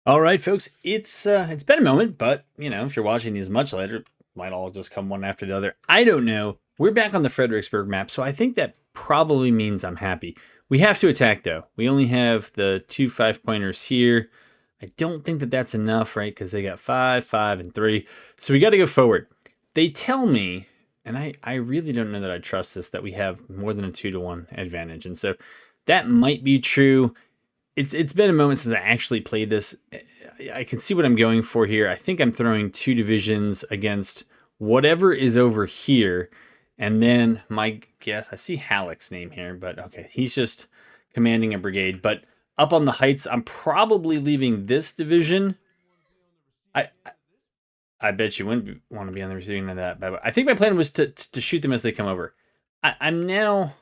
All right, folks. It's been a moment, but if you're watching these much later, it might all just come one after the other. I don't know. We're back on the Fredericksburg map, so I think that probably means I'm happy. We have to attack though. We only have the two 5-pointers here. I don't think that that's enough, right? Because they got 5, 5, and 3. So we got to go forward. They tell me, and I really don't know that I trust this, that we have more than a 2-to-1 advantage, and so that might be true. It's been a moment since I actually played this. I can see what I'm going for here. I think I'm throwing 2 divisions against whatever is over here. And then my guess, I see Halleck's name here, but okay, he's just commanding a brigade. But up on the heights, I'm probably leaving this division. I I bet you wouldn't want to be on the receiving end of that. But I think my plan was to shoot them as they come over. I'm now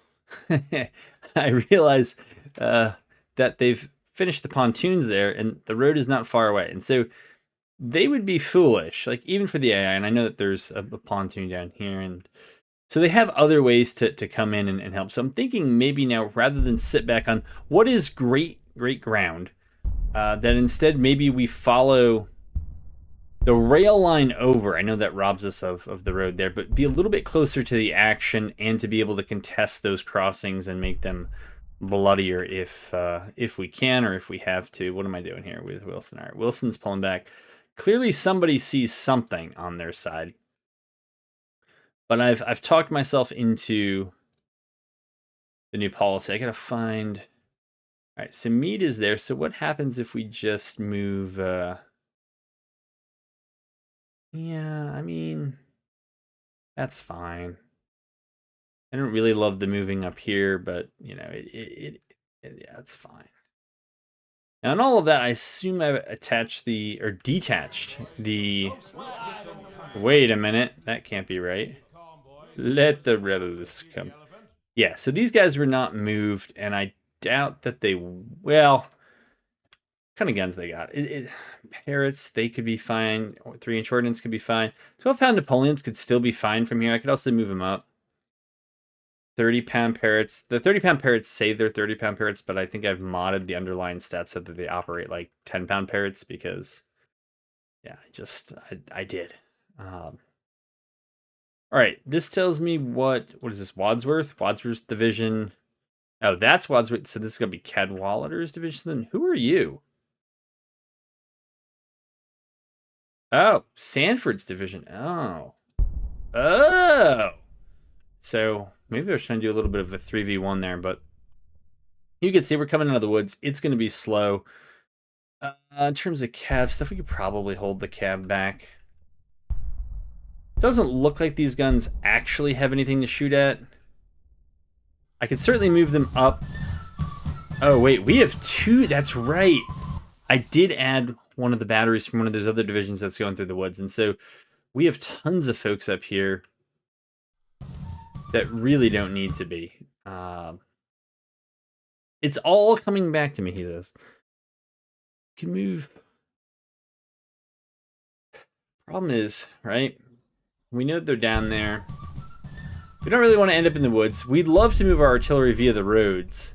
I realize uh, that they've finished the pontoons there, and the road is not far away, and so they would be foolish, like even for the AI. And I know that there's a pontoon down here, and so they have other ways to come in and help. So I'm thinking maybe now, rather than sit back on what is great ground, that instead maybe we follow the rail line over. I know that robs us of the road there, but be a little bit closer to the action and to be able to contest those crossings and make them bloodier if we can, or if we have to. What am I doing here with Wilson? All right, Wilson's pulling back. Clearly somebody sees something on their side, but I've talked myself into the new policy. I gotta find. All right, so Meade is there. So what happens if we just move? Yeah, I mean, that's fine. I don't really love the moving up here, but yeah, it's fine. Now, in all of that, I assume I've attached or detached the. Wait a minute, that can't be right. Let the rebels come. Yeah, so these guys were not moved, and I doubt that they. Well, kind of guns they got. Parrots, they could be fine. 3-inch ordnance could be fine. 12-pound Napoleons could still be fine from here. I could also move them up. 30-pound parrots. The 30-pound parrots say they're 30-pound parrots, but I think I've modded the underlying stats so that they operate like 10-pound parrots because, yeah, I did. All right, this tells me what is this? Wadsworth's division. Oh, that's Wadsworth. So this is gonna be Cadwallader's division. Then who are you? Oh, Sanford's division. Oh. So maybe I was trying to do a little bit of a 3v1 there, but you can see we're coming out of the woods. It's going to be slow. In terms of cab stuff, we could probably hold the cab back. It doesn't look like these guns actually have anything to shoot at. I could certainly move them up. Oh, wait, we have 2. That's right. I did add one of the batteries from one of those other divisions that's going through the woods. And so we have tons of folks up here that really don't need to be. It's all coming back to me, he says. You can move. Problem is, right? We know that they're down there. We don't really want to end up in the woods. We'd love to move our artillery via the roads.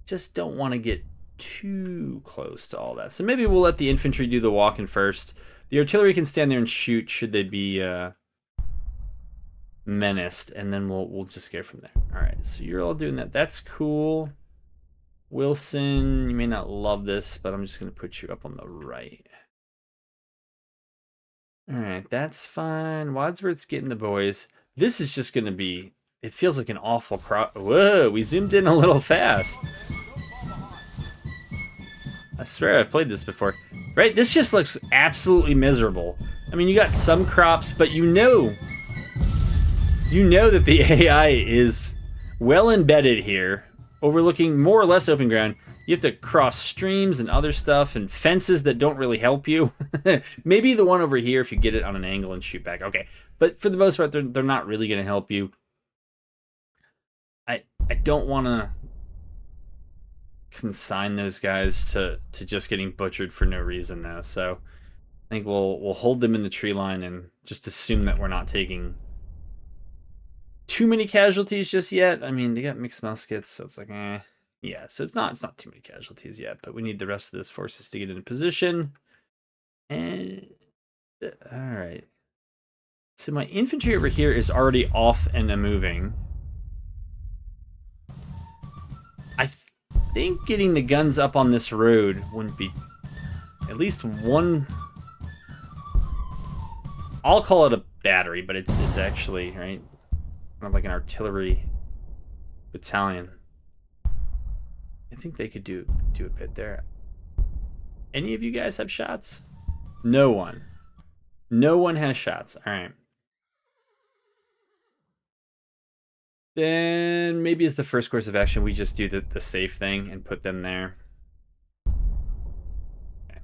Just don't want to get too close to all that. So maybe we'll let the infantry do the walking first. The artillery can stand there and shoot should they be menaced, and then we'll just go from there. All right, so you're all doing that. That's cool. Wilson, you may not love this, but I'm just going to put you up on the right. All right, that's fine. Wadsworth's getting the boys. This is just going to be, it feels like an awful crop. Whoa, we zoomed in a little fast. I swear I've played this before. Right, this just looks absolutely miserable. I mean, you got some crops, but you know that the AI is well embedded here, overlooking more or less open ground. You have to cross streams and other stuff and fences that don't really help you. Maybe the one over here if you get it on an angle and shoot back. Okay, but for the most part, they're not really going to help you. I don't want to consign those guys to just getting butchered for no reason though. So I think we'll hold them in the tree line and just assume that we're not taking too many casualties just yet. I mean, they got mixed muskets, so it's like, Yeah, so it's not too many casualties yet, but we need the rest of those forces to get into position. And all right. So my infantry over here is already off and moving. I think getting the guns up on this road wouldn't be at least one. I'll call it a battery, but it's actually right, kind of like an artillery battalion. I think they could do a bit there. Any of you guys have shots? No one. No one has shots. All right. Then maybe as the first course of action, we just do the safe thing and put them there. Okay.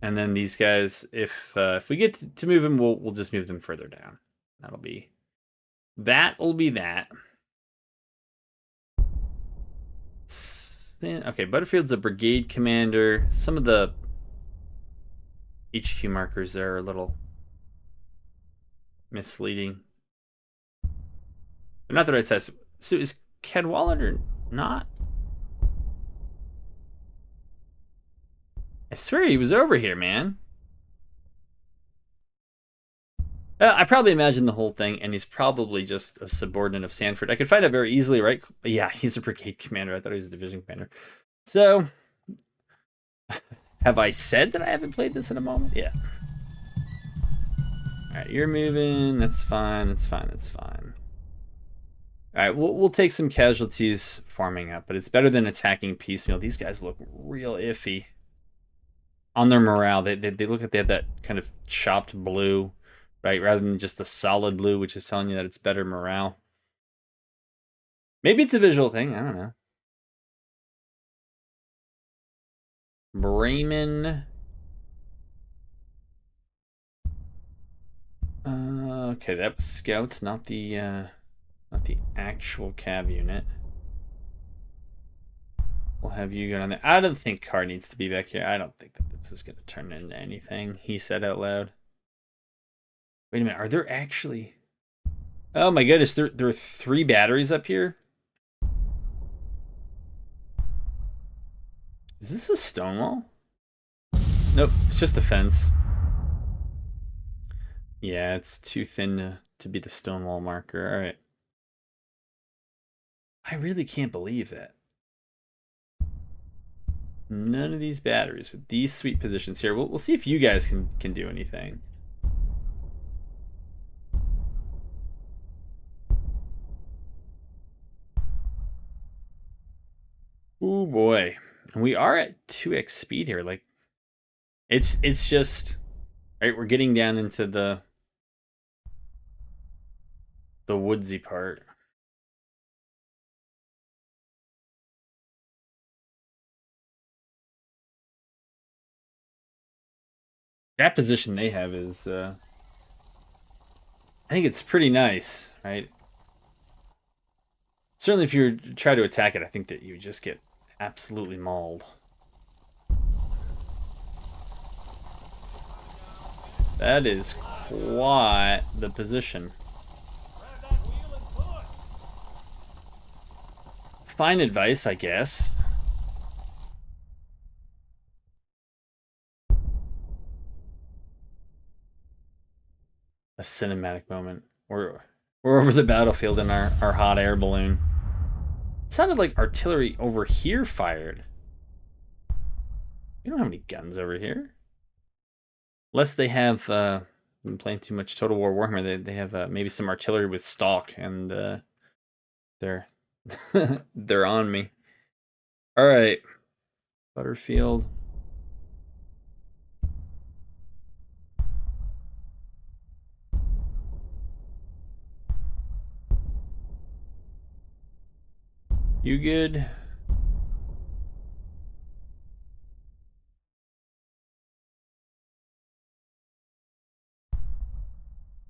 And then these guys, if we get to move them, we'll just move them further down. That'll be that. Okay, Butterfield's a brigade commander. Some of the HQ markers there are a little misleading. They're not the right size. So is Cadwallader not? I swear he was over here, man. I probably imagined the whole thing, and he's probably just a subordinate of Sanford. I could find out very easily, right? But yeah, he's a brigade commander. I thought he was a division commander. So, have I said that I haven't played this in a moment? Yeah. All right, you're moving. That's fine. That's fine. That's fine. All right, we'll take some casualties farming up, but it's better than attacking piecemeal. These guys look real iffy on their morale. They look like they have that kind of chopped blue, right, rather than just the solid blue, which is telling you that it's better morale. Maybe it's a visual thing. I don't know. Bremen. Okay, that was scouts, not the actual cav unit. We'll have you go down there. I don't think Carr needs to be back here. I don't think that this is going to turn into anything, he said out loud. Wait a minute, are there actually... Oh my goodness, there are 3 batteries up here? Is this a stone wall? Nope, it's just a fence. Yeah, it's too thin to be the stone wall marker. All right. I really can't believe that. None of these batteries with these sweet positions here. We'll see if you guys can do anything. Oh boy. And we are at 2x speed here. Like it's just right, we're getting down into the woodsy part. That position they have is I think it's pretty nice, right? Certainly if you try to attack it, I think that you just get absolutely mauled. That is quite the position. Fine advice, I guess. A cinematic moment. We're over the battlefield in our hot air balloon. It sounded like artillery over here fired. We don't have any guns over here. Unless they have been playing too much Total War Warhammer, they have maybe some artillery with stock, and they're they're on me. All right, Butterfield. You good?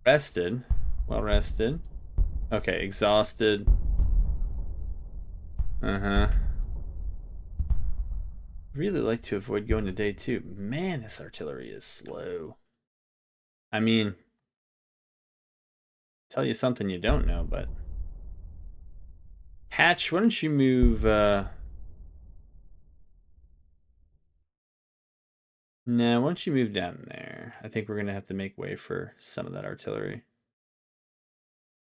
Rested. Well rested. Okay, exhausted. Uh-huh. Really like to avoid going to day 2. Man, this artillery is slow. I mean, tell you something you don't know, but Hatch, why don't you move... No, why don't you move down there? I think we're going to have to make way for some of that artillery.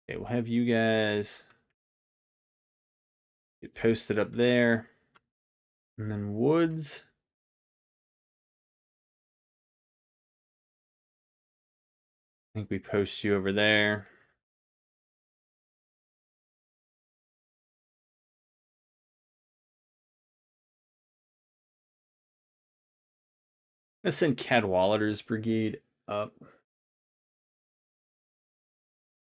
Okay, we'll have you guys get posted up there. And then Woods. I think we post you over there. Let's send Cadwallader's brigade up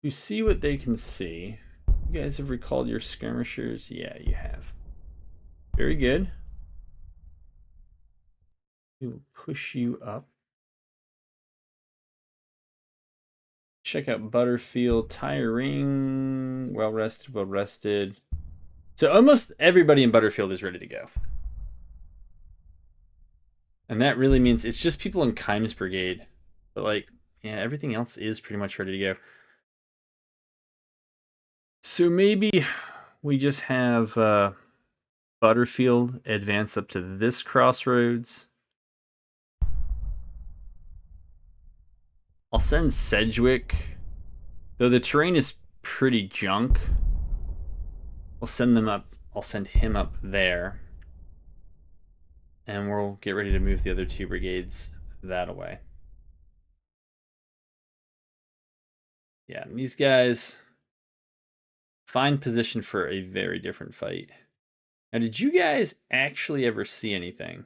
to see what they can see. You guys have recalled your skirmishers? Yeah, you have. Very good. We will push you up. Check out Butterfield, tiring, well rested, well rested. So almost everybody in Butterfield is ready to go. And that really means it's just people in Kimes Brigade. But like, yeah, everything else is pretty much ready to go. So maybe we just have Butterfield advance up to this crossroads. I'll send Sedgwick, though the terrain is pretty junk. We'll send them up. I'll send him up there. And we'll get ready to move the other two brigades that way. Yeah, and these guys find position for a very different fight. Now, did you guys actually ever see anything?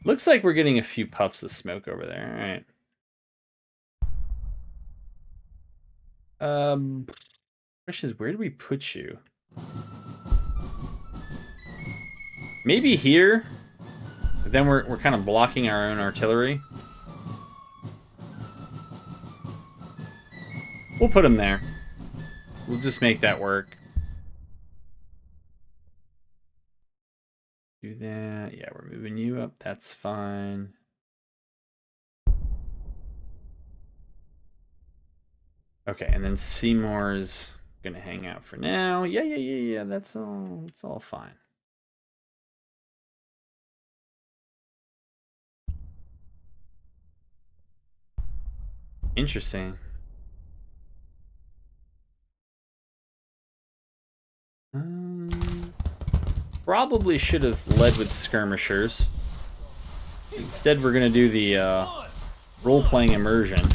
Looks like we're getting a few puffs of smoke over there. All right. Question is, where do we put you? Maybe here, but then we're kind of blocking our own artillery. We'll put them there. We'll just make that work. Do that. Yeah, we're moving you up. That's fine. Okay, and then Seymour's gonna hang out for now. Yeah. That's all fine. Interesting. Probably should have led with skirmishers. Instead, we're gonna do the role-playing immersion.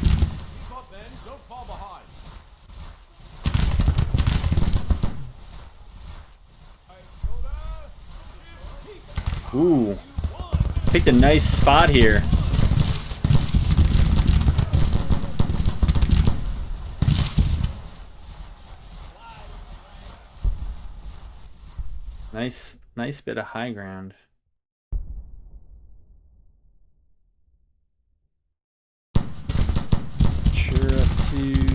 Ooh, picked a nice spot here. Nice bit of high ground. Sure up to...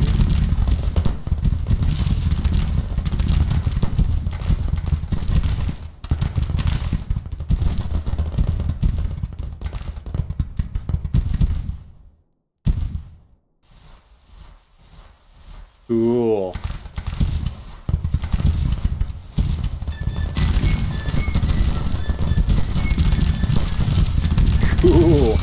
Cool. Cool.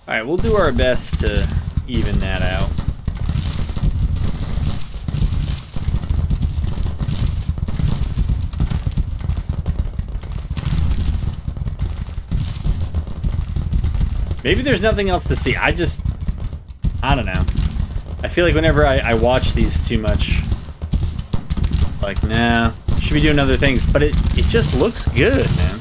All right, we'll do our best to even that out. Maybe there's nothing else to see. I don't know. I feel like whenever I watch these too much, it's like, nah, should be doing other things. But it just looks good, man.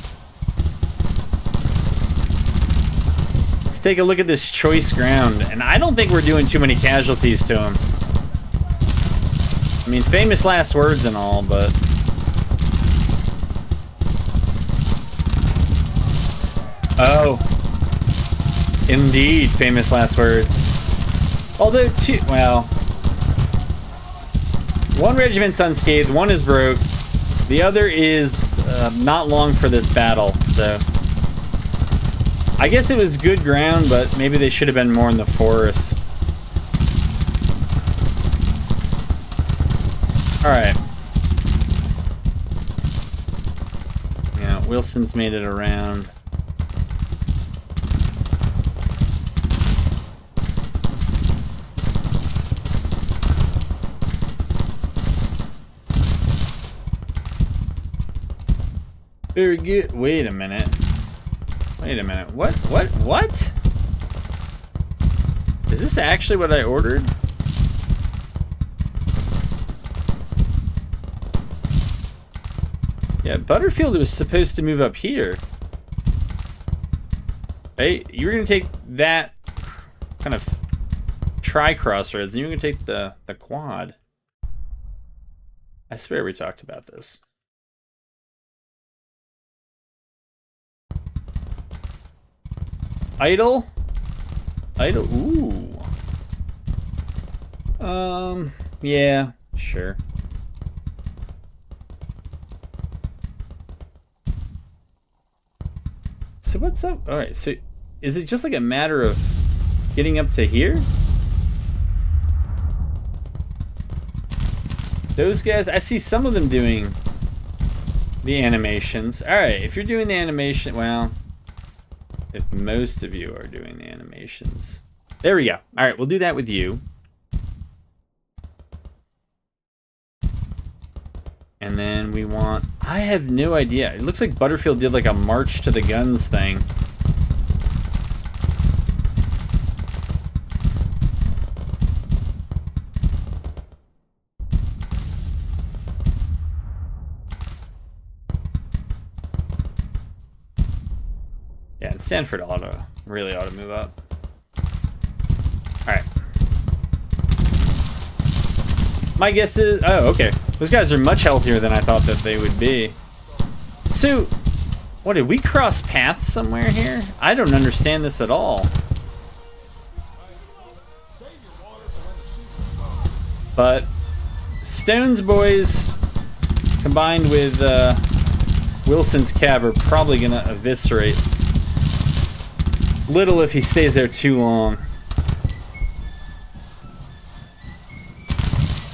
Let's take a look at this choice ground. And I don't think we're doing too many casualties to him. I mean, famous last words and all, but... Oh. Indeed, famous last words. Although one regiment's unscathed, one is broke. The other is not long for this battle, so I guess it was good ground, but maybe they should have been more in the forest. Alright. Yeah, Wilson's made it around. Very good. Wait a minute. Wait a minute. What? Is this actually what I ordered? Yeah, Butterfield was supposed to move up here. Right? You were going to take that kind of tri-crossroads, and you were going to take the quad. I swear we talked about this. Idle? Ooh. Yeah, sure. So what's up? Alright, so is it just like a matter of getting up to here? Those guys, I see some of them doing the animations. Alright, if you're doing the animation, well, if most of you are doing the animations. There we go. Alright, we'll do that with you. And then we want... I have no idea. It looks like Butterfield did like a march to the guns thing. Yeah, and Sanford really ought to move up. Alright. My guess is... Oh, okay. Those guys are much healthier than I thought that they would be. So, what, did we cross paths somewhere here? I don't understand this at all. But Stone's boys, combined with Wilson's cab, are probably going to eviscerate Little if he stays there too long.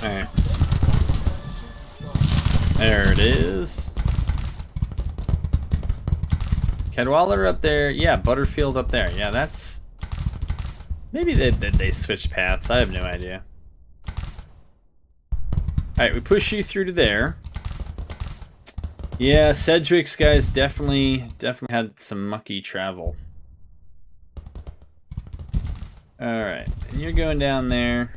Alright. There it is. Cadwallader up there. Yeah, Butterfield up there. Yeah, that's... Maybe they switched paths. I have no idea. Alright, we push you through to there. Yeah, Sedgwick's guys definitely had some mucky travel. Alright, and you're going down there.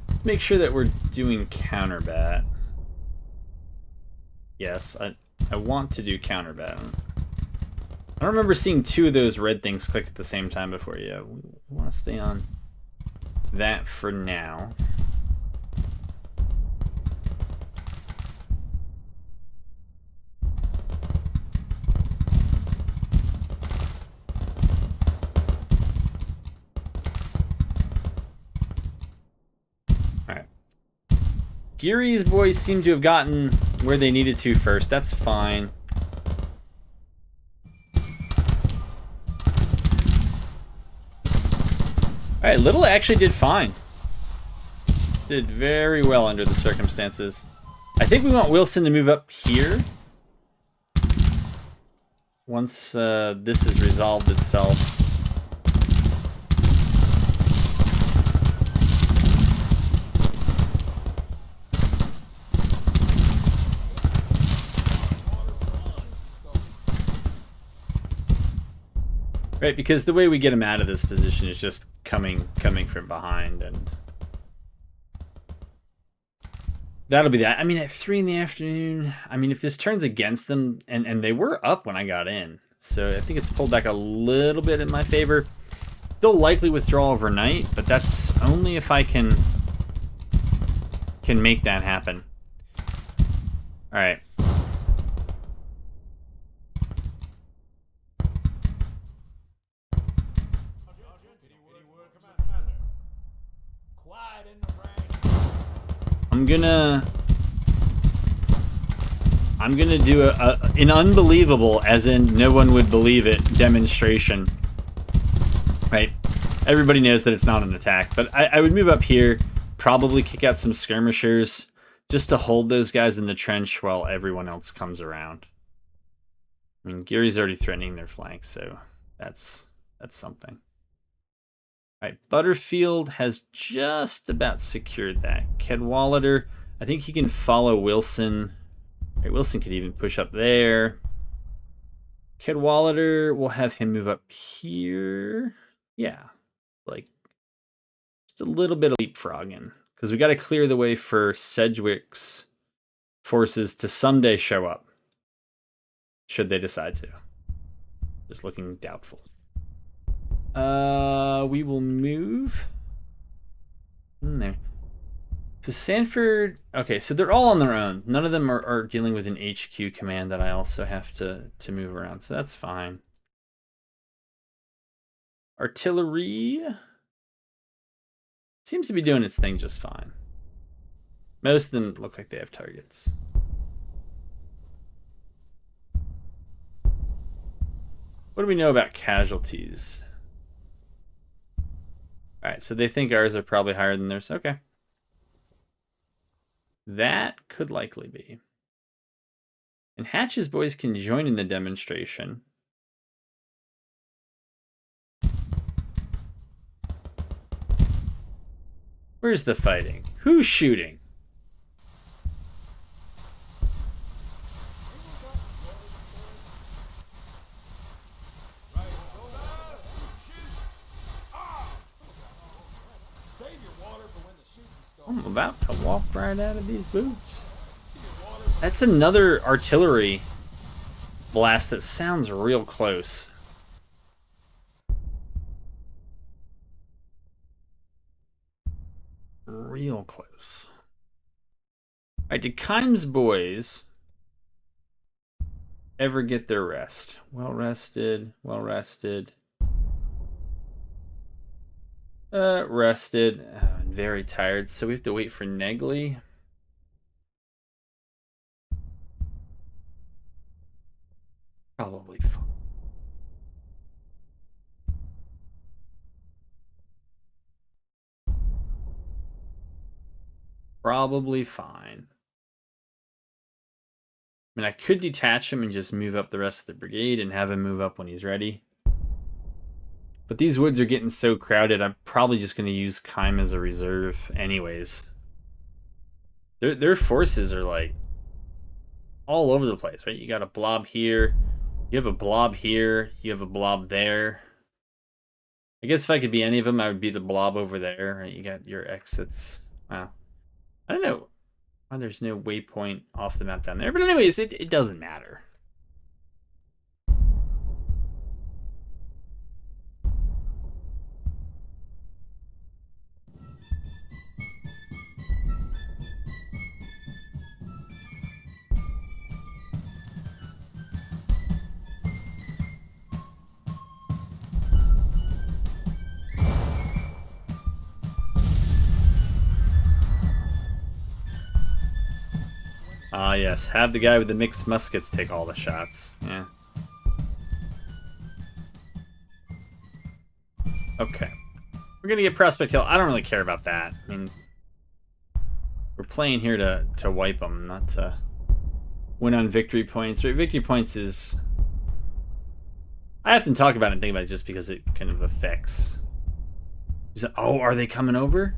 Let's make sure that we're doing counterbat. Yes, I want to do counterbat. I don't remember seeing two of those red things click at the same time before. Yeah, we want to stay on that for now. Geary's boys seem to have gotten where they needed to first. That's fine. Alright, Little actually did fine. Did very well under the circumstances. I think we want Wilson to move up here. Once this has resolved itself. Right, because the way we get him out of this position is just coming from behind, and that'll be that. I mean, at 3 in the afternoon, I mean, if this turns against them, and they were up when I got in, so I think it's pulled back a little bit in my favor. They'll likely withdraw overnight, but that's only if I can make that happen. All right. I'm gonna do an unbelievable, as in no one would believe it, demonstration. Right? Everybody knows that it's not an attack, but I would move up here, probably kick out some skirmishers, just to hold those guys in the trench while everyone else comes around. I mean, Geary's already threatening their flanks, so that's something. All right, Butterfield has just about secured that. Cadwallader, I think he can follow Wilson. Right, Wilson could even push up there. Cadwallader, we'll have him move up here. Yeah, like just a little bit of leapfrogging, because we got to clear the way for Sedgwick's forces to someday show up, should they decide to. Just looking doubtful. We will move in there. So Sanford, okay, so they're all on their own. None of them are dealing with an HQ command that I also have to move around, so that's fine. Artillery seems to be doing its thing just fine. Most of them look like they have targets. What do we know about casualties? Alright, so they think ours are probably higher than theirs. Okay. That could likely be. And Hatch's boys can join in the demonstration. Where's the fighting? Who's shooting? I'm about to walk right out of these boots. That's another artillery blast that sounds real close. Real close. Alright, did Kimes' boys ever get their rest? Well rested, well rested. Rested, very tired, so we have to wait for Negley. Probably fine. Probably fine. I mean, I could detach him and just move up the rest of the brigade and have him move up when he's ready. But these woods are getting so crowded, I'm probably just going to use Kime as a reserve anyways. Their forces are like all over the place, right? You got a blob here, you have a blob here, you have a blob there. I guess if I could be any of them, I would be the blob over there, right? You got your exits. Wow. I don't know why there's no waypoint off the map down there, but anyways, it doesn't matter. Ah, yes. Have the guy with the mixed muskets take all the shots. Yeah. Okay. We're gonna get Prospect Hill. I don't really care about that. I mean, we're playing here to wipe them, not to win on victory points. Right? Victory points is... I often talk about it and think about it just because it kind of affects... Oh, are they coming over?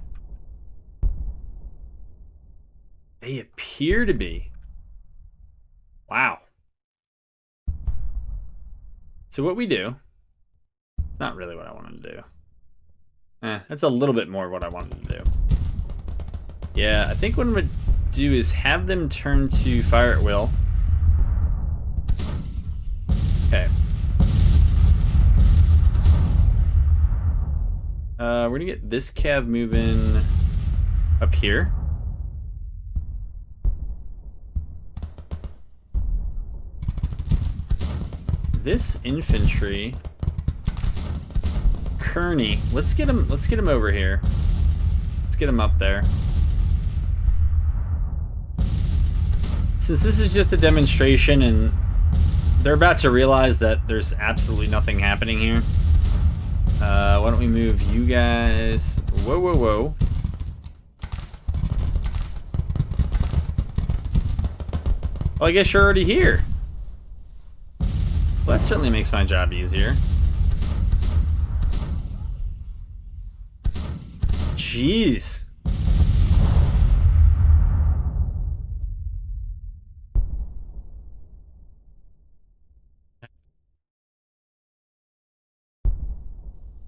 They appear to be. Wow. So what we do, it's not really what I wanted to do. That's a little bit more of what I wanted to do. Yeah, I think what I'm going to do is have them turn to fire at will. Okay. We're going to get this cav moving up here. This infantry, Kearney, let's get him over here. Let's get him up there. Since this is just a demonstration and they're about to realize that there's absolutely nothing happening here, why don't we move you guys? Whoa, whoa, whoa. Well, I guess you're already here. Well, that certainly makes my job easier. Jeez.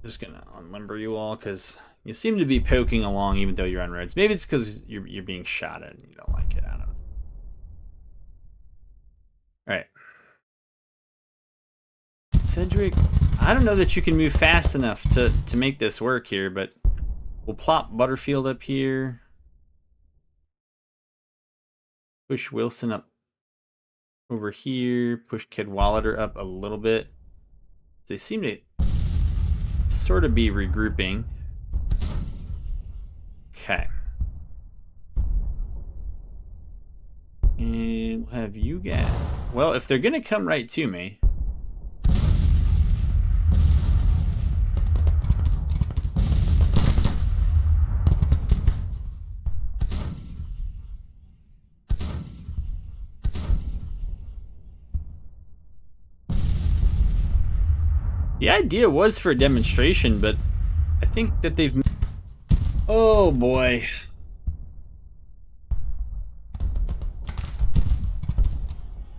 Just gonna unlimber you all because you seem to be poking along even though you're on roads. Maybe it's because you're being shot at and you don't like it. I don't know. All right. Cedric, I don't know that you can move fast enough to make this work here, but we'll plop Butterfield up here. Push Wilson up over here. Push Cadwallader up a little bit. They seem to sort of be regrouping. Okay. And we'll have you guys. Well, if they're going to come right to me. The idea was for a demonstration, but I think that they've... Oh boy.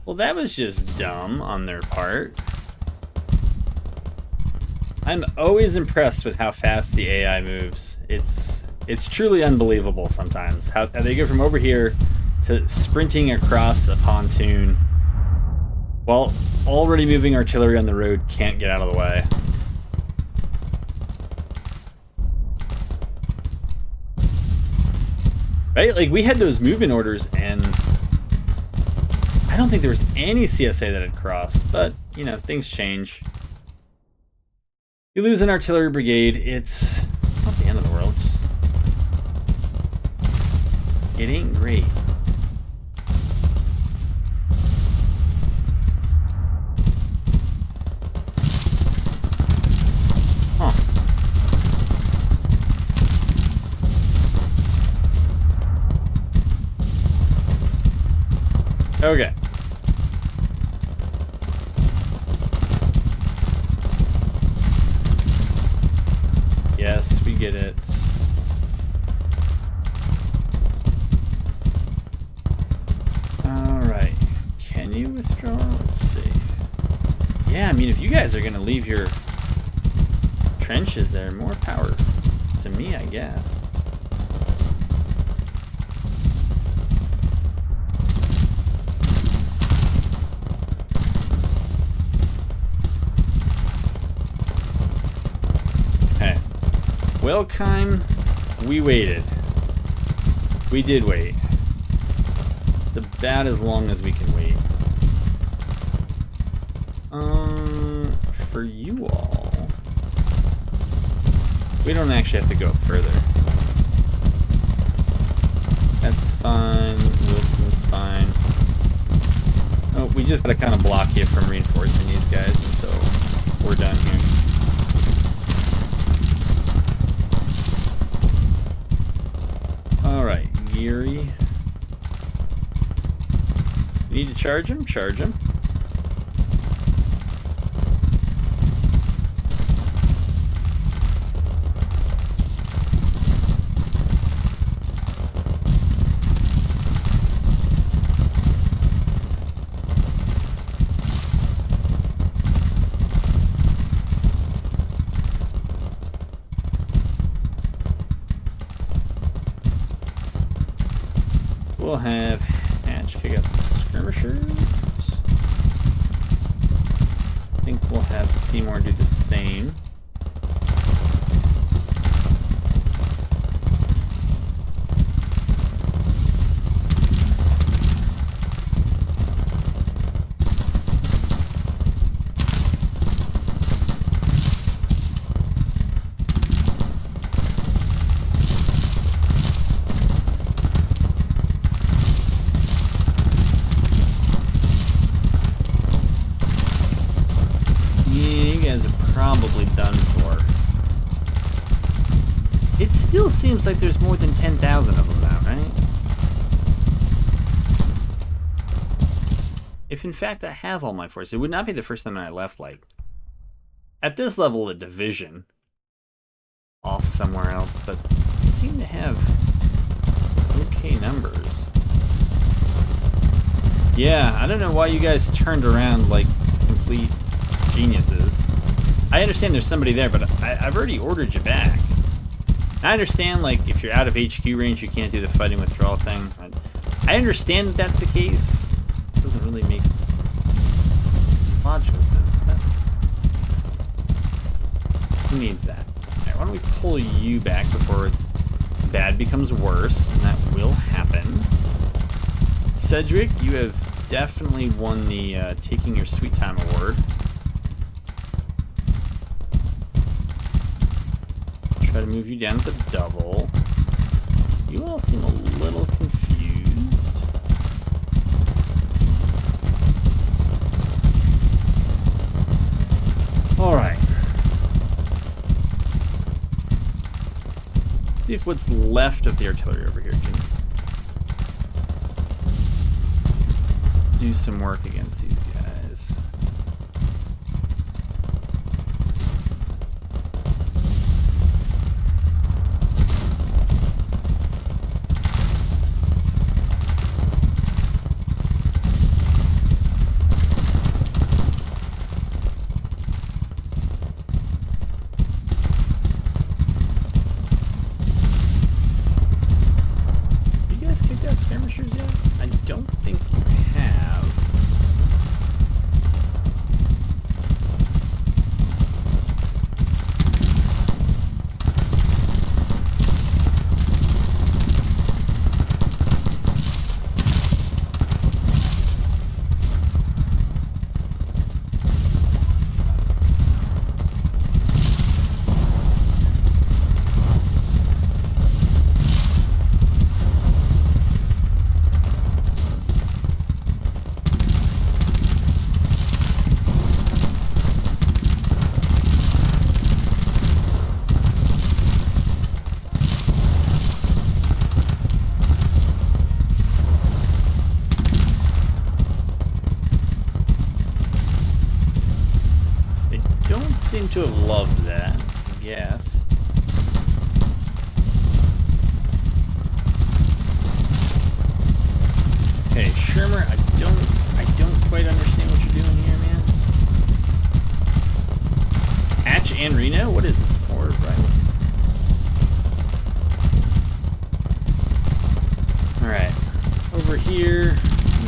Well, that was just dumb on their part. I'm always impressed with how fast the AI moves. It's truly unbelievable sometimes. How they go from over here to sprinting across a pontoon while already moving artillery on the road can't get out of the way. Right? Like, we had those movement orders, and I don't think there was any CSA that had crossed, but, you know, things change. You lose an artillery brigade, it's not the end of the world, it's just... It ain't great. Okay. Yes, we get it. Alright. Can you withdraw? Let's see. Yeah, I mean, if you guys are going to leave your trenches there, more power to me, I guess. Welkheim, we waited. We did wait. It's about as long as we can wait. For you all, we don't actually have to go further. That's fine. Wilson's fine. Oh, we just gotta kind of block you from reinforcing these guys until we're done here. Alright, Geary. You need to charge him? Charge him. We'll have Hatch kick out some skirmishers. I think we'll have Seymour do the same. seems like there's more than 10,000 of them now, right? If in fact I have all my forces, it would not be the first time I left, like, at this level, a division off somewhere else, but seem to have some okay numbers. Yeah, I don't know why you guys turned around like complete geniuses. I understand there's somebody there, but I've already ordered you back. I understand, like, if you're out of HQ range, you can't do the fighting withdrawal thing. I understand that that's the case. It doesn't really make logical sense, but who needs that? Alright, why don't we pull you back before bad becomes worse, and that will happen. Cedric, you have definitely won the Taking Your Sweet Time award. Try to move you down to double. You all seem a little confused. Alright. See if what's left of the artillery over here can do some work against these guys. Skirmishers yet? I don't think you have. Seem to have loved that, I guess. Okay, Shermer, I don't quite understand what you're doing here, man. Hatch and Reno? What is this? More rivals. Alright. Over here,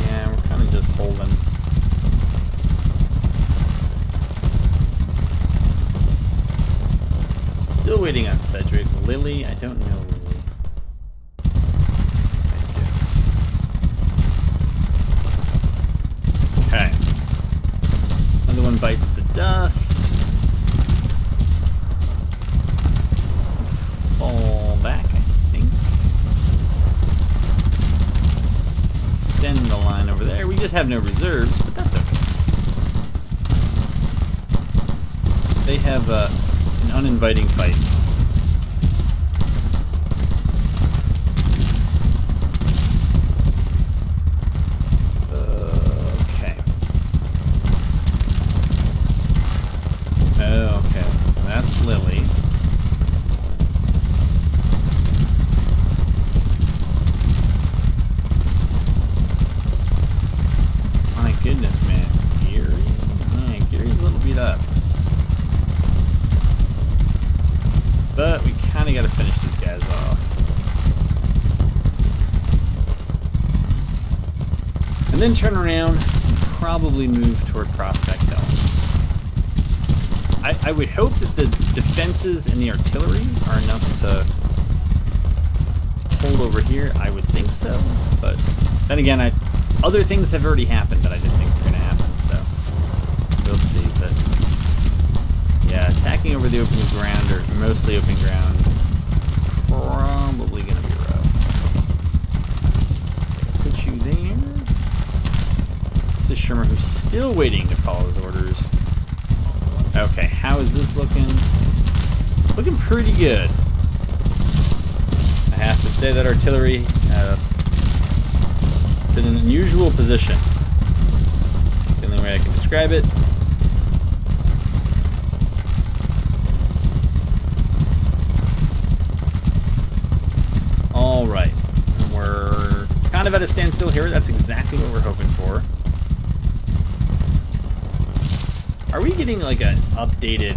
yeah, we're kind of just holding. Still waiting on Cedric. Lily, I don't know Lily. I don't. Okay. Another one bites the dust. Fall back, I think. Extend the line over there. We just have no reserves, but that's okay. They have an uninviting fight. Okay. Okay. That's Lily. My goodness, man. Gary? Man, Gary's a little beat up. But we kind of got to finish these guys off. And then turn around and probably move toward Prospect Hill. I would hope that the defenses and the artillery are enough to hold over here. I would think so. But then again, other things have already happened that I didn't think were going to happen. So we'll see. But yeah, attacking over the open ground, or mostly open ground, is probably going to be rough. Put you there. This is Shermer, who's still waiting to follow his orders. Okay, how is this looking? Looking pretty good. I have to say that artillery is in an unusual position. The only way I can describe it. All right, we're kind of at a standstill here. That's exactly what we're hoping for. Are we getting like an updated?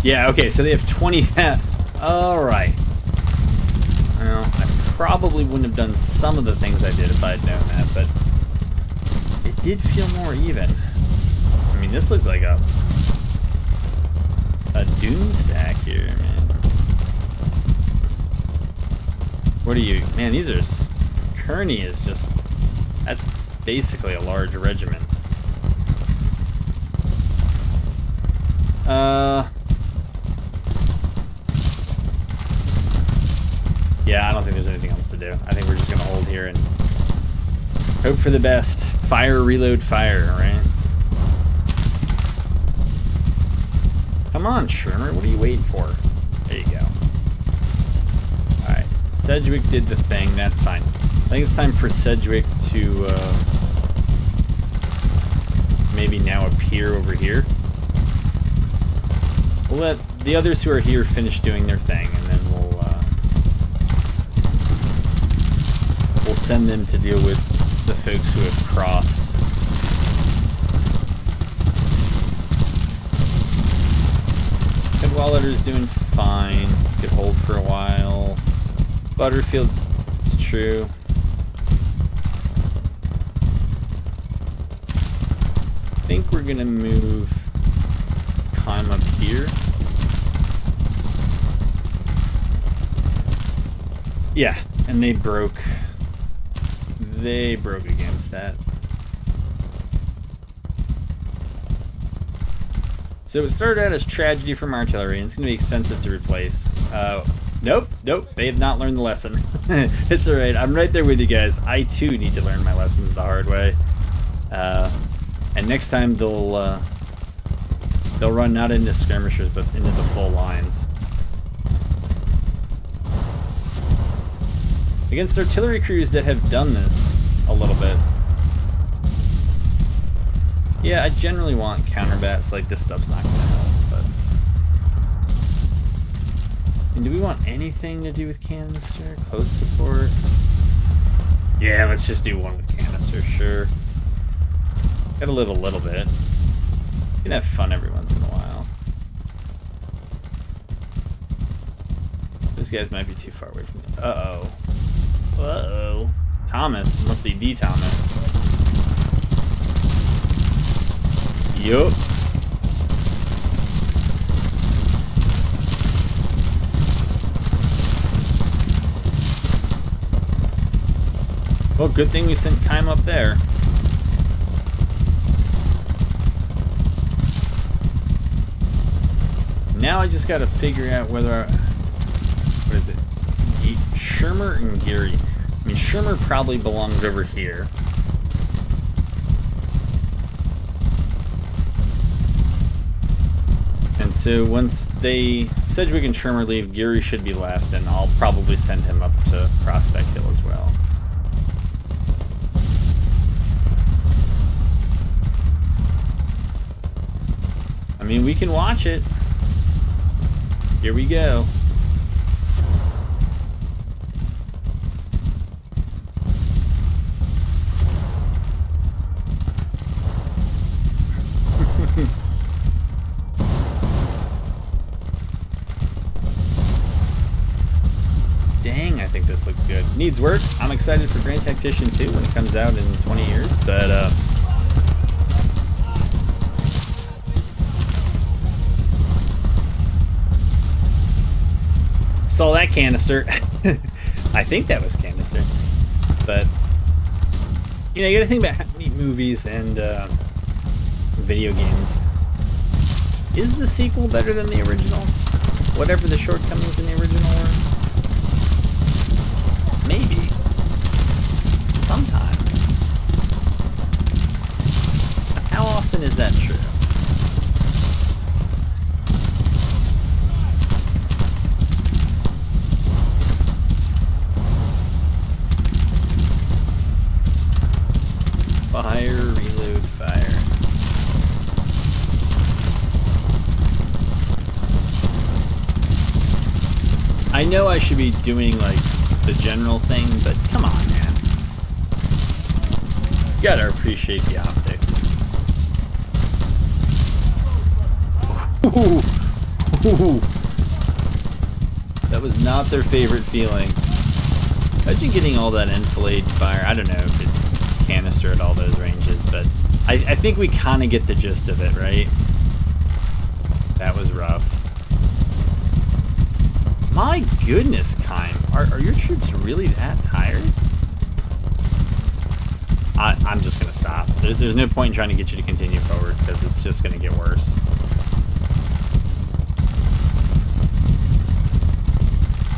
Yeah, okay, so they have 20. All right. Well, I probably wouldn't have done some of the things I did if I had known that, but it did feel more even. I mean, this looks like a dune stack here, man. What are you? Man, these are... Kearney is just... That's basically a large regiment. Yeah, I don't think there's anything else to do. I think we're just going to hold here and hope for the best. Fire, reload, fire, right? Come on, Shermer. What are you waiting for? There you go. Alright. Sedgwick did the thing. That's fine. I think it's time for Sedgwick to maybe now appear over here. We'll let the others who are here finish doing their thing, and then we'll send them to deal with the folks who have crossed. Cadwallader's doing fine. Could hold for a while. Butterfield, it's true. I think we're gonna move Kime up here. Yeah, and they broke against that. So it started out as tragedy from artillery, and it's going to be expensive to replace. Nope, they have not learned the lesson. It's alright, I'm right there with you guys. I too need to learn my lessons the hard way. And next time they'll run not into skirmishers, but into the full lines. Against artillery crews that have done this a little bit. Yeah, I generally want counterbats, like this stuff's not gonna help, but... And do we want anything to do with canister? Close support? Yeah, let's just do one with canister, sure. Gotta live a little bit. You can have fun every once in a while. Those guys might be too far away from me. Uh-oh. Uh-oh. Thomas. It must be D. Thomas. Yup. Well, good thing we sent Kime up there. Now I just gotta figure out whether... What is it? Shermer and Geary. I mean, Shermer probably belongs over here. And so once Sedgwick and Shermer leave, Geary should be left, and I'll probably send him up to Prospect Hill as well. I mean, we can watch it. Here we go. Dang, I think this looks good. Needs work. I'm excited for Grand Tactician 2 when it comes out in 20 years, but saw that canister. I think that was canister. But you know, you gotta think about how many movies and video games. Is the sequel better than the original? Whatever the shortcomings in the original were? Maybe. Sometimes. How often is that true? Fire, reload, fire. I know I should be doing like the general thing, but come on, man. You gotta appreciate the optics. Ooh. Ooh. That was not their favorite feeling. Imagine getting all that enfilade fire. I don't know if it's canister at all those ranges, but I think we kind of get the gist of it, right? That was rough. My goodness, Kime. Are your troops really that tired? I'm just going to stop. There's no point in trying to get you to continue forward, because it's just going to get worse.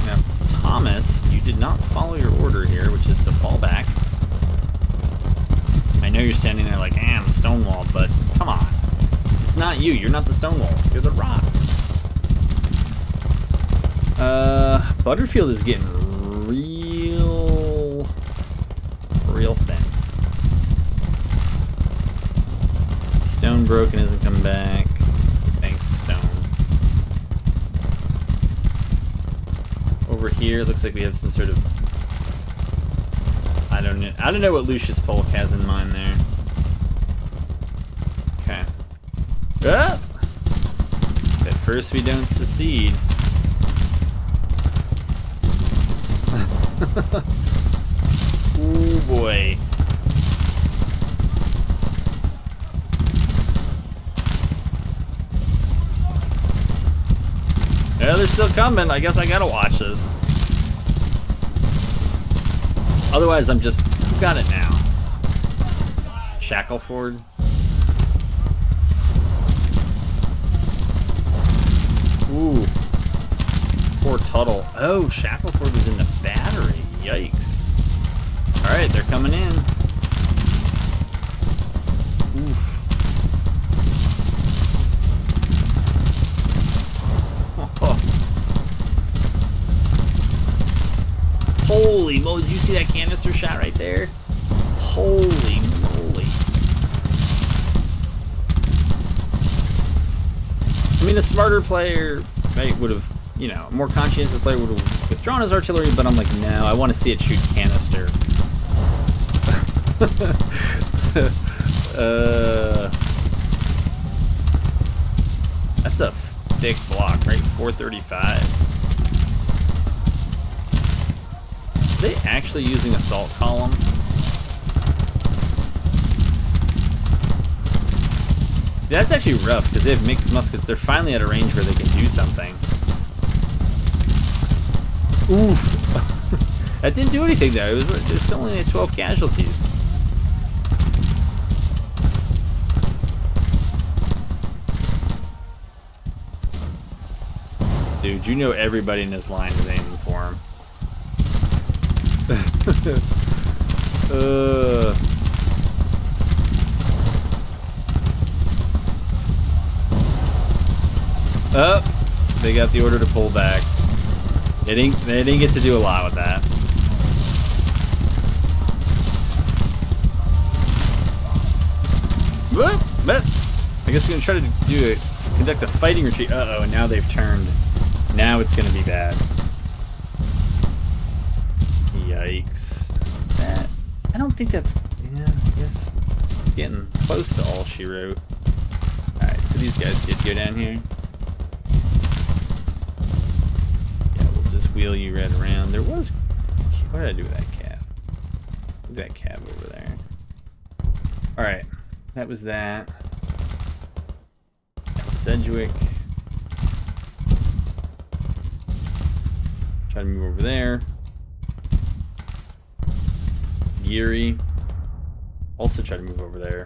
Now, Thomas, you did not follow your order here, which is to fall back. I know you're standing there like, I'm stonewalled, but come on. It's not you. You're not the stonewall. You're the rock. Butterfield is getting real thin. Stone broken isn't coming back. Thanks, Stone. Over here, looks like we have some sort of... I don't know what Lucius Polk has in mind there. Okay. Ah! At first we don't secede. Ooh boy. Yeah, they're still coming. I guess I gotta watch this. Otherwise, I'm just... Who got it now? Shackleford? Ooh. Poor Tuttle. Oh, Shackleford was in the battery. Yikes. Alright, they're coming in. Oof. Oh. Holy moly, did you see that canister shot right there? Holy moly. I mean, a smarter player, right, would have, you know, a more conscientious player would have withdrawn his artillery, but I'm like, no, I want to see it shoot canister. That's a thick block, right? 435. Are they actually using assault column? See, that's actually rough because they have mixed muskets. They're finally at a range where they can do something. Oof. That didn't do anything though. There's only 12 casualties. Dude, you know everybody in this line is aiming for him. Oh, they got the order to pull back. They didn't get to do a lot with that. But I guess we're gonna try to conduct a fighting retreat. Uh-oh, and now they've turned. Now it's gonna be bad. Yikes. I don't think that's... Yeah, I guess it's getting close to all she wrote. Alright, so these guys did go down here. Yeah, we'll just wheel you right around. There was... What did I do with that cab? Move that cab over there. Alright, that was that. Sedgwick. Try to move over there. Geary. Also try to move over there.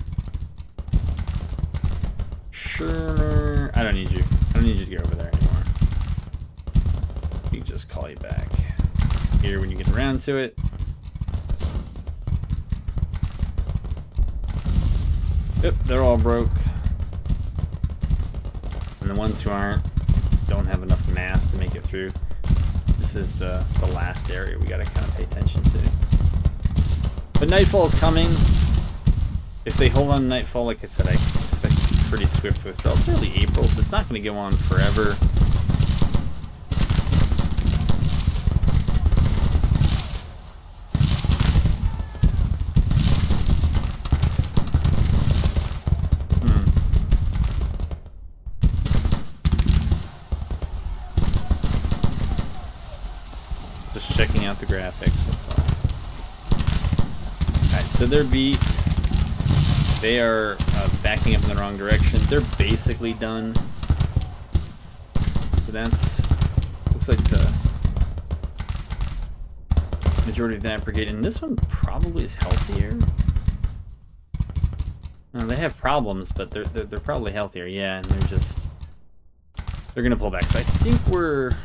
Sure. I don't need you. I don't need you to get over there anymore. We can just call you back here when you get around to it. Yep, they're all broke. And the ones who aren't don't have enough mass to make it through. This is the last area we gotta kind of pay attention to. But nightfall is coming. if they hold on Nightfall, like I said, I expect pretty swift withdrawal. It's early April, so it's not going to go on forever. Just checking out the graphics, that's all. Alright, so they're beat. They are backing up in the wrong direction. They're basically done. So that's... looks like the majority of that brigade. And this one probably is healthier. No, they have problems, but they're probably healthier. Yeah, and they're gonna pull back. So I think we're...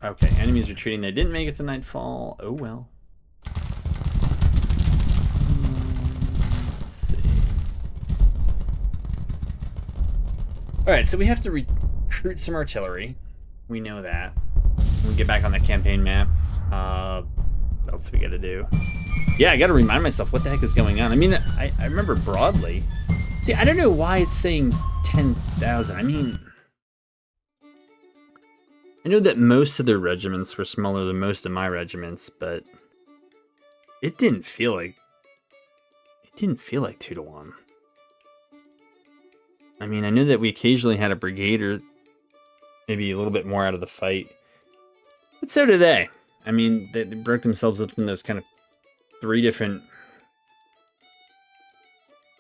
okay, enemies retreating. They didn't make it to Nightfall. Oh well. Let's see. Alright, so we have to recruit some artillery. We know that. When we get back on the campaign map. What else we gotta do? Yeah, I gotta remind myself what the heck is going on. I mean, I remember broadly. See, I don't know why it's saying 10,000. I mean... I know that most of their regiments were smaller than most of my regiments, but it didn't feel like 2 to 1. I mean, I knew that we occasionally had a brigade or maybe a little bit more out of the fight, but so did they. I mean, they broke themselves up in those kind of 3 different,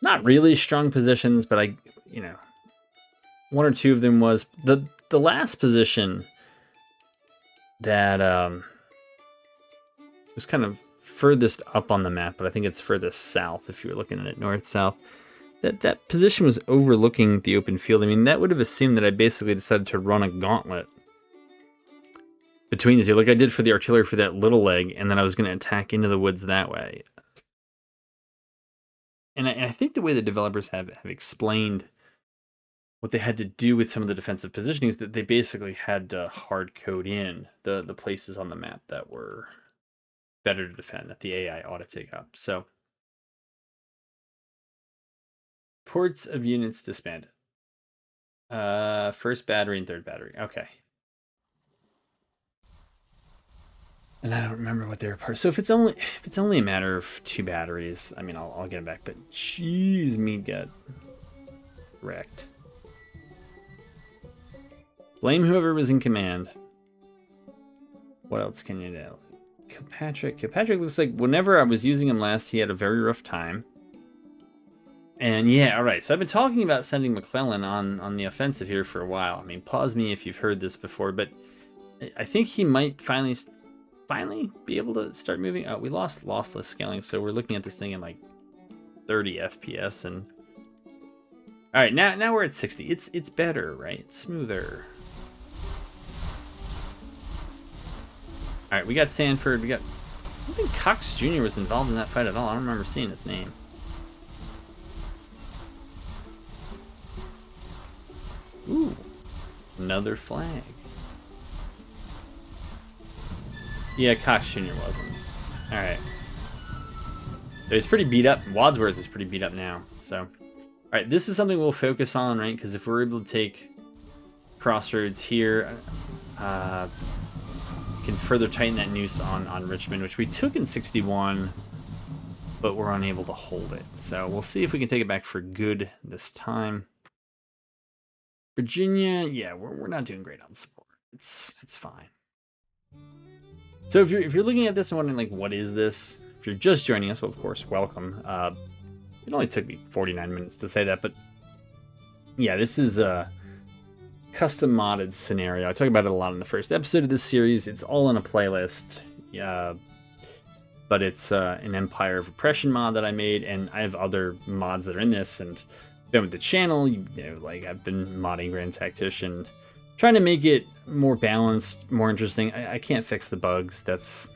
not really strong positions, but you know, 1 or 2 of them was the last position. That was kind of furthest up on the map, but I think it's furthest south if you were looking at it north-south. That position was overlooking the open field. I mean, that would have assumed that I basically decided to run a gauntlet between the two, like I did for the artillery for that little leg, and then I was going to attack into the woods that way. And I think the way the developers have explained what they had to do with some of the defensive positioning is that they basically had to hard code in the places on the map that were better to defend, that the AI ought to take up. So, ports of units disbanded. First battery and third battery. Okay. And I don't remember what they were part. So if it's only a matter of 2 batteries, I mean, I'll get them back. But jeez, me got wrecked. Blame whoever was in command. What else can you do? Kilpatrick looks like whenever I was using him last, he had a very rough time. And yeah, alright, so I've been talking about sending McClellan on the offensive here for a while. I mean, pause me if you've heard this before, but I think he might finally be able to start moving. Oh, we lost lossless scaling, so we're looking at this thing in like 30 FPS. And alright, now we're at 60. It's better, right? It's smoother. Alright, we got Sanford, I don't think Cox Jr. was involved in that fight at all. I don't remember seeing his name. Ooh, another flag. Yeah, Cox Jr. wasn't. Alright. He's pretty beat up. Wadsworth is pretty beat up now, so. Alright, this is something we'll focus on, right? Because if we're able to take Crossroads here, can further tighten that noose on Richmond, which we took in 61, but we're unable to hold it. So we'll see if we can take it back for good this time. Virginia, yeah, we're not doing great on support. It's fine. So if you're looking at this and wondering like, what is this? If you're just joining us, well, of course, welcome. It only took me 49 minutes to say that, but yeah, this is a custom modded scenario. I talk about it a lot in the first episode of this series. It's all in a playlist, but it's an Empire of Oppression mod that I made, and I have other mods that are in this. And been with the channel, you know, like I've been modding Grand Tactician, trying to make it more balanced, more interesting. I can't fix the bugs. That's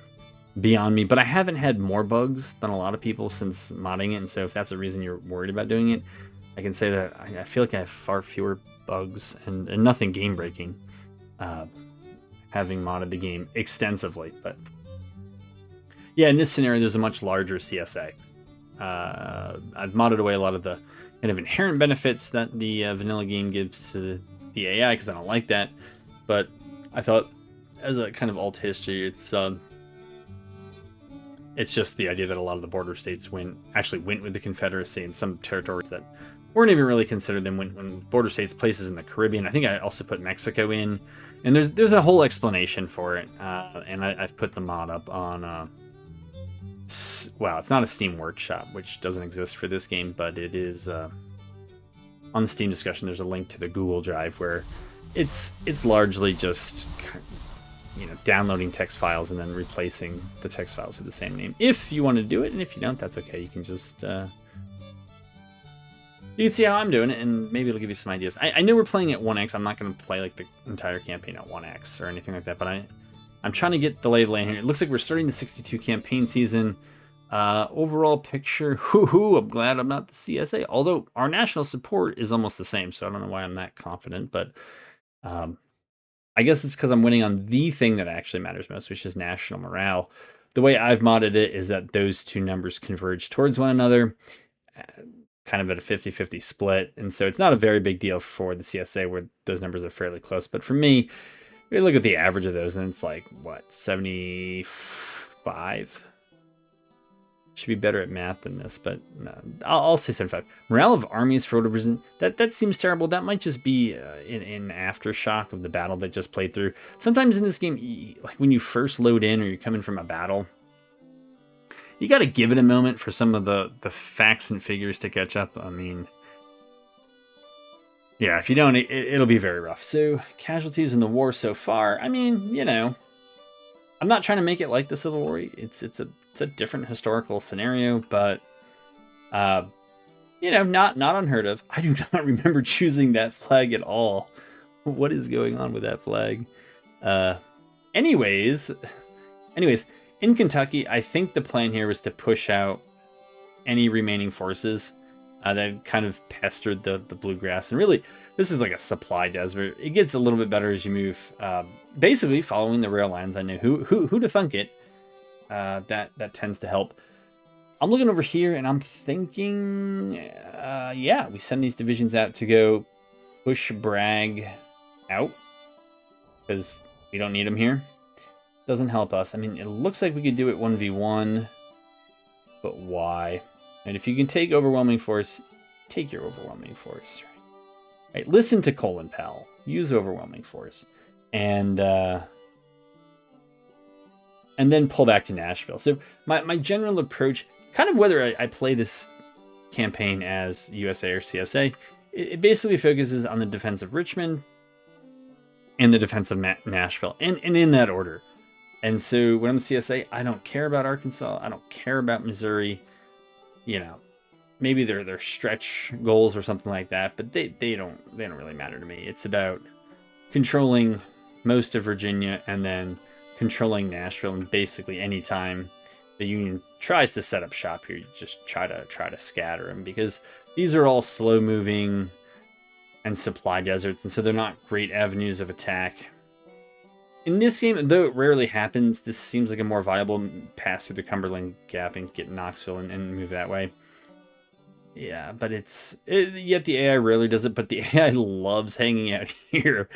beyond me, but I haven't had more bugs than a lot of people since modding it, and so if that's a reason you're worried about doing it, I can say that I feel like I have far fewer bugs and nothing game breaking, having modded the game extensively. But yeah, in this scenario, there's a much larger CSA. I've modded away a lot of the kind of inherent benefits that the vanilla game gives to the AI because I don't like that. But I thought, as a kind of alt history, it's just the idea that a lot of the border states actually went with the Confederacy, and some territories that weren't even really considered them when border states, places in the Caribbean. I think I also put Mexico in, and there's a whole explanation for it, and I've put the mod up on. Well, it's not a Steam Workshop, which doesn't exist for this game, but it is on the Steam discussion. There's a link to the Google Drive where it's largely just downloading text files and then replacing the text files with the same name. If you want to do it, and if you don't, that's okay. You can just you can see how I'm doing it, and maybe it'll give you some ideas. I know we're playing at 1x. I'm not going to play like the entire campaign at 1x or anything like that, but I'm trying to get the lay of the land here. It looks like we're starting the 62 campaign season. Overall picture, I'm glad I'm not the CSA. Although our national support is almost the same, so I don't know why I'm that confident. But I guess it's because I'm winning on the thing that actually matters most, which is national morale. The way I've modded it is that those two numbers converge towards one another, kind of at a 50-50 split. And so it's not a very big deal for the CSA where those numbers are fairly close. But for me, we look at the average of those, and it's like, what, 75? Should be better at math than this, but no, I'll say 75. Morale of armies for whatever reason, that seems terrible. That might just be in aftershock of the battle that just played through. Sometimes in this game, like when you first load in or you're coming from a battle, you got to give it a moment for some of the facts and figures to catch up. I mean, yeah, if you don't, it'll be very rough. So, casualties in the war so far, I mean, I'm not trying to make it like the Civil War. It's a different historical scenario, but, not unheard of. I do not remember choosing that flag at all. What is going on with that flag? Anyways, in Kentucky, I think the plan here was to push out any remaining forces that kind of pestered the bluegrass. And really, this is like a supply desert. It gets a little bit better as you move, basically following the rail lines. I know who to thunk it. That tends to help. I'm looking over here and I'm thinking, yeah, we send these divisions out to go push Bragg out because we don't need him here. Doesn't help us. I mean, it looks like we could do it 1v1, but why? And if you can take overwhelming force, take your overwhelming force. Right? Listen to Colin Powell. Use overwhelming force. And then pull back to Nashville. So my general approach, kind of whether I play this campaign as USA or CSA, it basically focuses on the defense of Richmond and the defense of Nashville, and in that order. And so when I'm CSA, I don't care about Arkansas. I don't care about Missouri. Maybe they're stretch goals or something like that, but they don't really matter to me. It's about controlling most of Virginia and then controlling Nashville. And basically any time the Union tries to set up shop here, you just try to scatter them, because these are all slow moving and supply deserts, and so they're not great avenues of attack. In this game, though it rarely happens, this seems like a more viable pass through the Cumberland Gap and get Knoxville and move that way. Yeah, but yet the AI rarely does it, but the AI loves hanging out here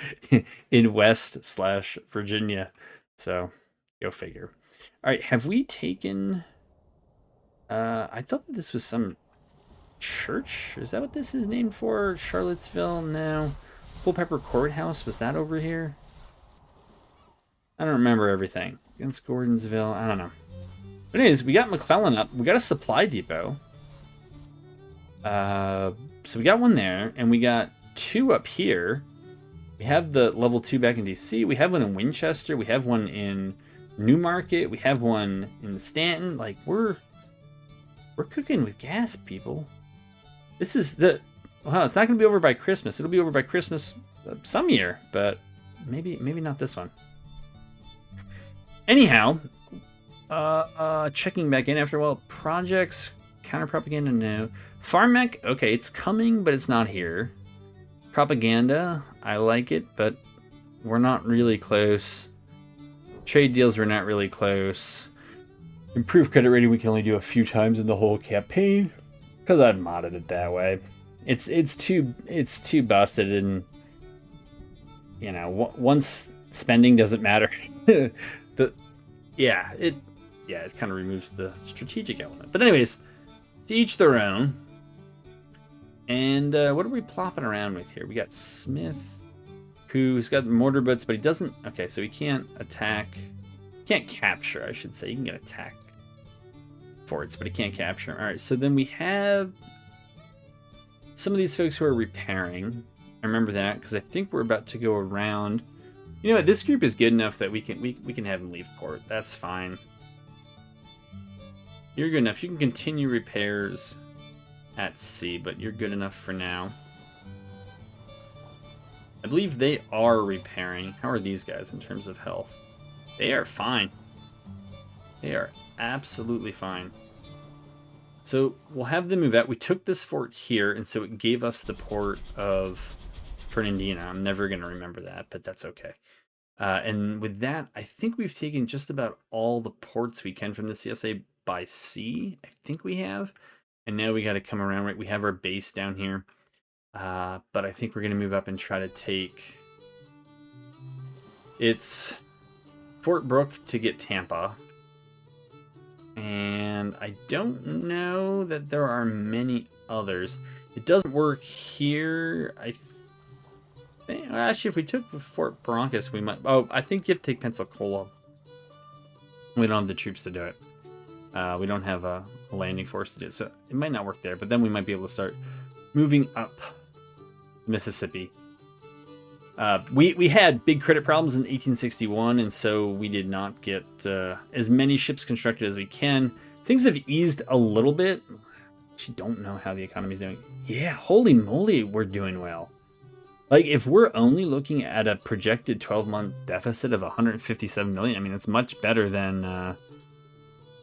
in West/Virginia. So, go figure. All right, have we taken... I thought that this was some church? Is that what this is named for? Charlottesville? No. Culpeper Courthouse? Was that over here? I don't remember everything. Against Gordonsville? I don't know. But anyways, we got McClellan up. We got a supply depot. So we got one there, and we got two up here. We have the level 2 back in DC. We have one in Winchester. We have one in Newmarket. We have one in Stanton. Like, we're cooking with gas, people. This is well, it's not going to be over by Christmas. It'll be over by Christmas some year, but maybe not this one. Anyhow, checking back in after a while. Projects, counter-propaganda, no. Farm mech, okay, it's coming, but it's not here. Propaganda, I like it, but we're not really close. Trade deals, we're not really close. Improved credit rating we can only do a few times in the whole campaign because I've modded it that way. It's too busted, and you know, once spending doesn't matter, it kind of removes the strategic element. But anyways, to each their own. And what are we plopping around with here? We got Smith, who's got mortar boats, but he doesn't. Okay, so he can't attack. Can't capture, I should say. He can get attack forts, but he can't capture them. All right, so then we have some of these folks who are repairing. I remember that because I think we're about to go around. You know what? This group is good enough that we can have them leave port. That's fine. You're good enough. You can continue repairs at sea, but you're good enough for now. I believe they are repairing. How are these guys in terms of health? They are fine. They are absolutely fine. So we'll have them move out. We took this fort here, and so it gave us the port of Fernandina. I'm never going to remember that, but that's okay. And with that, I think we've taken just about all the ports we can from the CSA by sea. I think we have. And now we got to come around, right? We have our base down here. But I think we're going to move up and try to take... It's Fort Brooke to get Tampa. And I don't know that there are many others. It doesn't work here. I think, actually, if we took Fort Broncos, we might... Oh, I think you have to take Pensacola. We don't have the troops to do it. We don't have a landing force to do it, so it might not work there. But then we might be able to start moving up Mississippi. We had big credit problems in 1861, and so we did not get as many ships constructed as we can. Things have eased a little bit. Actually, don't know how the economy's doing. Yeah, holy moly, we're doing well. Like, if we're only looking at a projected 12-month deficit of 157 million, I mean, it's much better than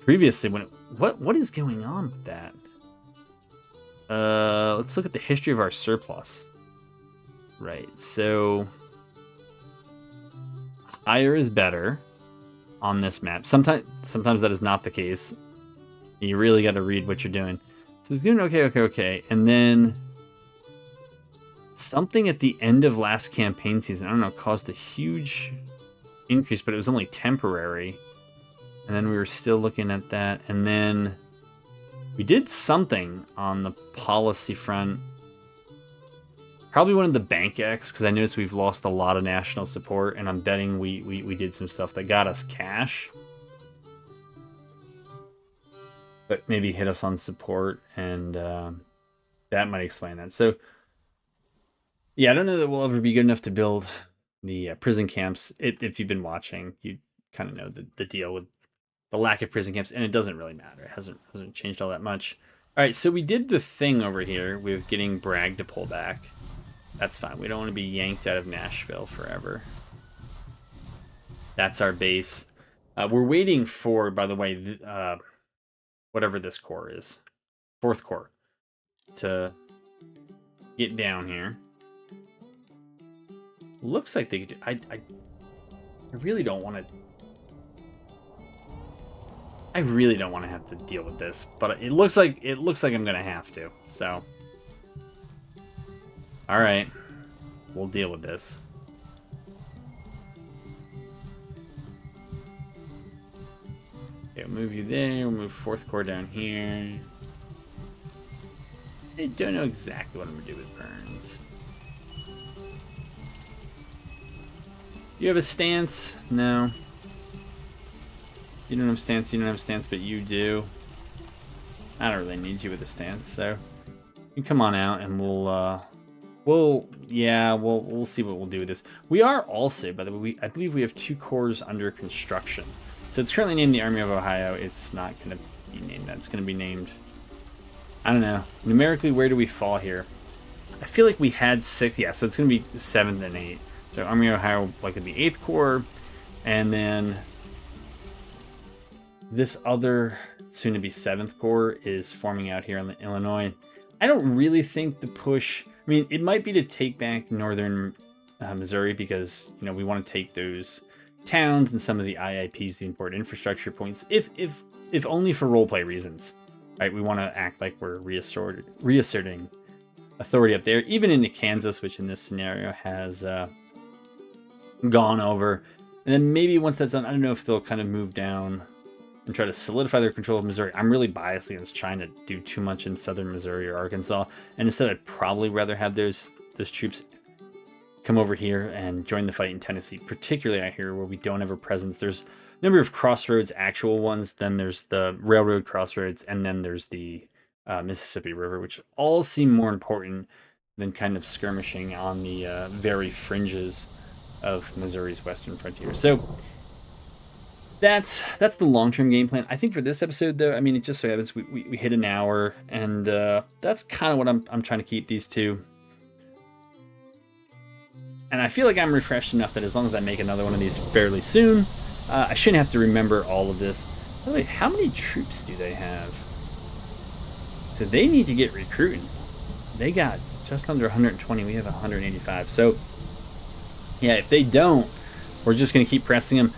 previously. When what is going on with that? Let's look at the history of our surplus. Right, so higher is better on this map. Sometimes that is not the case. You really got to read what you're doing. So it's doing okay. And then something at the end of last campaign season, I don't know, caused a huge increase, but it was only temporary. And then we were still looking at that. And then we did something on the policy front. Probably one of the bank X, because I noticed we've lost a lot of national support, and I'm betting we did some stuff that got us cash. But maybe hit us on support, and that might explain that. So, yeah, I don't know that we'll ever be good enough to build the prison camps. If you've been watching, you kind of know the deal with the lack of prison camps, and it doesn't really matter. It hasn't changed all that much. All right, so we did the thing over here with getting Bragg to pull back. That's fine. We don't want to be yanked out of Nashville forever. That's our base. We're waiting for, by the way, whatever this corps is, 4th Corps, to get down here. Looks like they could. I really don't want to. I really don't want to have to deal with this, but it looks like I'm gonna have to. So. All right, we'll deal with this. Okay, we'll move you there. We'll move 4th Corps down here. I don't know exactly what I'm gonna do with Burns. Do you have a stance? No. You don't have a stance. You don't have a stance, but you do. I don't really need you with a stance, so you come on out, and we'll see what we'll do with this. We are also, by the way, I believe we have 2 corps under construction. So it's currently named the Army of Ohio. It's not going to be named that. It's going to be named, I don't know. Numerically, where do we fall here? I feel like we had 6. Yeah, so it's going to be 7th and 8th. So Army of Ohio, like in the 8th Corps. And then this other soon-to-be 7th Corps is forming out here in Illinois. I don't really think the push... I mean, it might be to take back northern Missouri because, we want to take those towns and some of the IIPs, the important infrastructure points. If if only for roleplay reasons, right? We want to act like we're reasserting authority up there, even into Kansas, which in this scenario has gone over. And then maybe once that's done, I don't know if they'll kind of move down and try to solidify their control of Missouri. I'm really biased against trying to do too much in southern Missouri or Arkansas, and instead I'd probably rather have those troops come over here and join the fight in Tennessee, particularly out here where we don't have a presence. There's a number of crossroads, actual ones, then there's the railroad crossroads, and then there's the Mississippi River, which all seem more important than kind of skirmishing on the very fringes of Missouri's western frontier. So that's the long-term game plan. I think for this episode, though, I mean, it just so happens we hit an hour, and that's kind of what I'm trying to keep these two. And I feel like I'm refreshed enough that as long as I make another one of these fairly soon, I shouldn't have to remember all of this. By the way, how many troops do they have? So they need to get recruiting. They got just under 120. We have 185. So yeah, if they don't, we're just going to keep pressing them.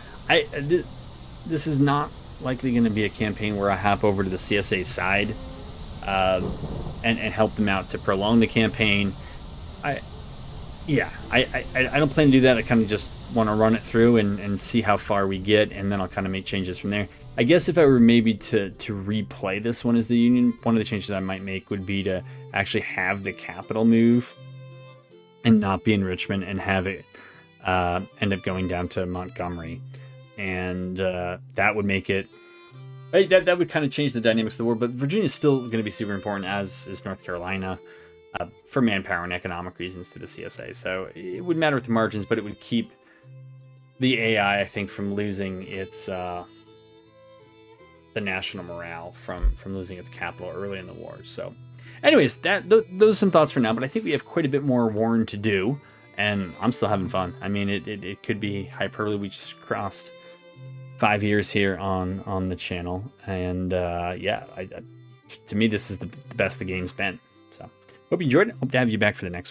This is not likely going to be a campaign where I hop over to the CSA side and help them out to prolong the campaign. I don't plan to do that. I kind of just want to run it through and see how far we get, and then I'll kind of make changes from there. I guess if I were maybe to replay this one as the Union, one of the changes I might make would be to actually have the capital move and not be in Richmond, and have it end up going down to Montgomery. And that would make it... That would kind of change the dynamics of the war, but Virginia's still going to be super important, as is North Carolina, for manpower and economic reasons to the CSA. So it would matter with the margins, but it would keep the AI, I think, from losing its the national morale from losing its capital early in the war. So anyways, those are some thoughts for now, but I think we have quite a bit more warring to do, and I'm still having fun. I mean, it could be hyperbole. We just crossed 5 years here on the channel, and yeah, to me, this is the best the game's been. So hope you enjoyed it. Hope to have you back for the next one.